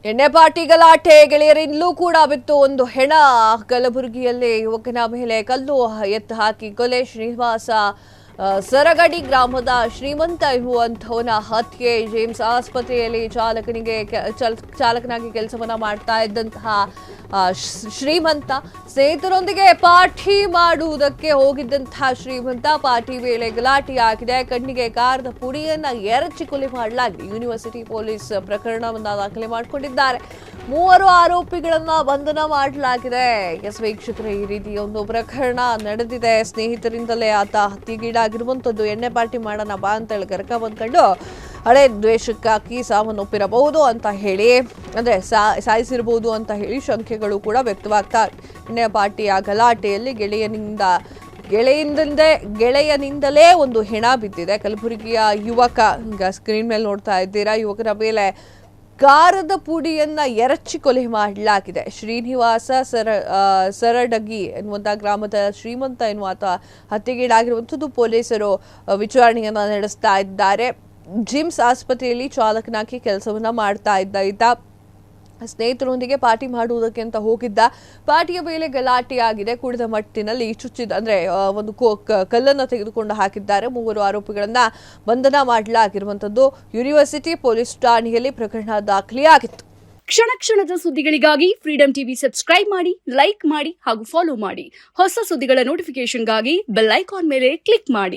ಎಣ್ಣೆ ಪಾರ್ಟಿ ಗಲಾಟೆ ಗೆಳೆಯರಿಂದಲೂ ಕೂಡ ಬಿತ್ತು ಒಂದು ಹೆಣ. ಕಲಬುರಗಿಯಲ್ಲಿ ಯುವಕನ ಮೇಲೆ ಕಲ್ಲು ಎತ್ತು ಹಾಕಿ ಕೊಲೆ. ಶ್ರೀನಿವಾಸ ಸರಗಡಿ ಗ್ರಾಮದ ಶ್ರೀಮಂತ ಎನ್ನುವಂಥವನ ಹತ್ಯೆ. ಜೇಮ್ಸ್ ಆಸ್ಪತ್ರೆಯಲ್ಲಿ ಚಾಲಕನಾಗಿ ಕೆಲಸವನ್ನ ಮಾಡ್ತಾ ಇದ್ದಂತಹ ಶ್ರೀಮಂತ ಸ್ನೇಹಿತರೊಂದಿಗೆ ಪಾರ್ಟಿ ಮಾಡುವುದಕ್ಕೆ ಹೋಗಿದ್ದಂತಹ ಶ್ರೀಮಂತ ಪಾರ್ಟಿ ವೇಳೆ ಗಲಾಟೆಯಾಗಿದೆ. ಕಣ್ಣಿಗೆ ಕಾರದ ಪುಡಿಯನ್ನ ಎರಚಿ ಕೊಲೆ ಮಾಡಲಾಗಿದೆ. ಯೂನಿವರ್ಸಿಟಿ ಪೊಲೀಸ್ ಪ್ರಕರಣವನ್ನ ದಾಖಲೆ ಮಾಡಿಕೊಂಡಿದ್ದಾರೆ. 3 ಆರೋಪಿಗಳನ್ನ ಬಂಧನ ಮಾಡಲಾಗಿದೆ. ಎಸ್ ವೀಕ್ಷಕರೇ, ಈ ರೀತಿಯ ಒಂದು ಪ್ರಕರಣ ನಡೆದಿದೆ. ಸ್ನೇಹಿತರಿಂದಲೇ ಆತ ಹತ್ಯೆಗೀಡಾಗಿರುವಂತದ್ದು. ಎಣ್ಣೆ ಪಾರ್ಟಿ ಮಾಡೋಣ ಬಾ ಅಂತ ಹೇಳಿ ಕರ್ಕ ಬಂದ್ಕೊಂಡು ಹಳೆ ದ್ವೇಷಕ್ಕಾಗಿ ಸಾವನ್ನಪ್ಪಿರಬಹುದು ಅಂತ ಹೇಳಿ, ಅಂದ್ರೆ ಸಾಯಿಸಿರಬಹುದು ಅಂತ ಹೇಳಿ ಶಂಕೆಗಳು ಕೂಡ ವ್ಯಕ್ತವಾಗ್ತಾ. ಎಣ್ಣೆ ಪಾರ್ಟಿಯ ಗಲಾಟೆಯಲ್ಲಿ ಗೆಳೆಯನಿಂದಲೇ ಒಂದು ಹೆಣ ಬಿದ್ದಿದೆ. ಕಲಬುರಗಿಯ ಯುವಕ, ಈಗ ಸ್ಕ್ರೀನ್ ಮೇಲೆ ನೋಡ್ತಾ ಇದ್ದೀರಾ, ಯುವಕನ ಮೇಲೆ ಕಾರದ ಪುಡಿಯನ್ನ ಎರಚಿ ಕೊಲೆ ಮಾಡಲಾಗಿದೆ. ಶ್ರೀನಿವಾಸ ಸರಡಗಿ ಎನ್ನುವಂತ ಗ್ರಾಮದ ಶ್ರೀಮಂತ ಎನ್ನುವಾತ ಹತ್ಯೆಗೀಡಾಗಿರುವಂಥದ್ದು. ಪೊಲೀಸರು ವಿಚಾರಣೆಯನ್ನ ನಡೆಸ್ತಾ ಇದ್ದಾರೆ. ಜಿಮ್ಸ್ ಆಸ್ಪತ್ರೆಯಲ್ಲಿ ಚಾಲಕನಾಗಿ ಕೆಲಸವನ್ನ ಮಾಡ್ತಾ ಇದ್ದ ಸ್ನೇಹಿತರೊಂದಿಗೆ ಪಾರ್ಟಿ ಮಾಡುವುದಕ್ಕೆ ಅಂತ ಹೋಗಿದ್ದ. ಪಾರ್ಟಿಯ ಮೇಲೆ ಗಲಾಟೆಯಾಗಿದೆ. ಕುಡಿದ ಮಟ್ಟಿನಲ್ಲಿ ಚುಚ್ಚಿದ ಅಂದ್ರೆ ಒಂದು ಕಲ್ಲನ್ನು ತೆಗೆದುಕೊಂಡು ಹಾಕಿದ್ದಾರೆ. 3 ಆರೋಪಿಗಳನ್ನ ಬಂಧನ ಮಾಡಲಾಗಿರುವಂತದ್ದು. ಯೂನಿವರ್ಸಿಟಿ ಪೊಲೀಸ್ ಠಾಣೆಯಲ್ಲಿ ಪ್ರಕರಣ ದಾಖಲೆಯಾಗಿತ್ತು. ಕ್ಷಣ ಕ್ಷಣದ ಸುದ್ದಿಗಳಿಗಾಗಿ ಫ್ರೀಡಂ ಟಿವಿ ಸಬ್ಸ್ಕ್ರೈಬ್ ಮಾಡಿ, ಲೈಕ್ ಮಾಡಿ ಹಾಗೂ ಫಾಲೋ ಮಾಡಿ. ಹೊಸ ಸುದ್ದಿಗಳ ನೋಟಿಫಿಕೇಶನ್ಗಾಗಿ ಬೆಲ್ ಐಕಾನ್ ಮೇಲೆ ಕ್ಲಿಕ್ ಮಾಡಿ.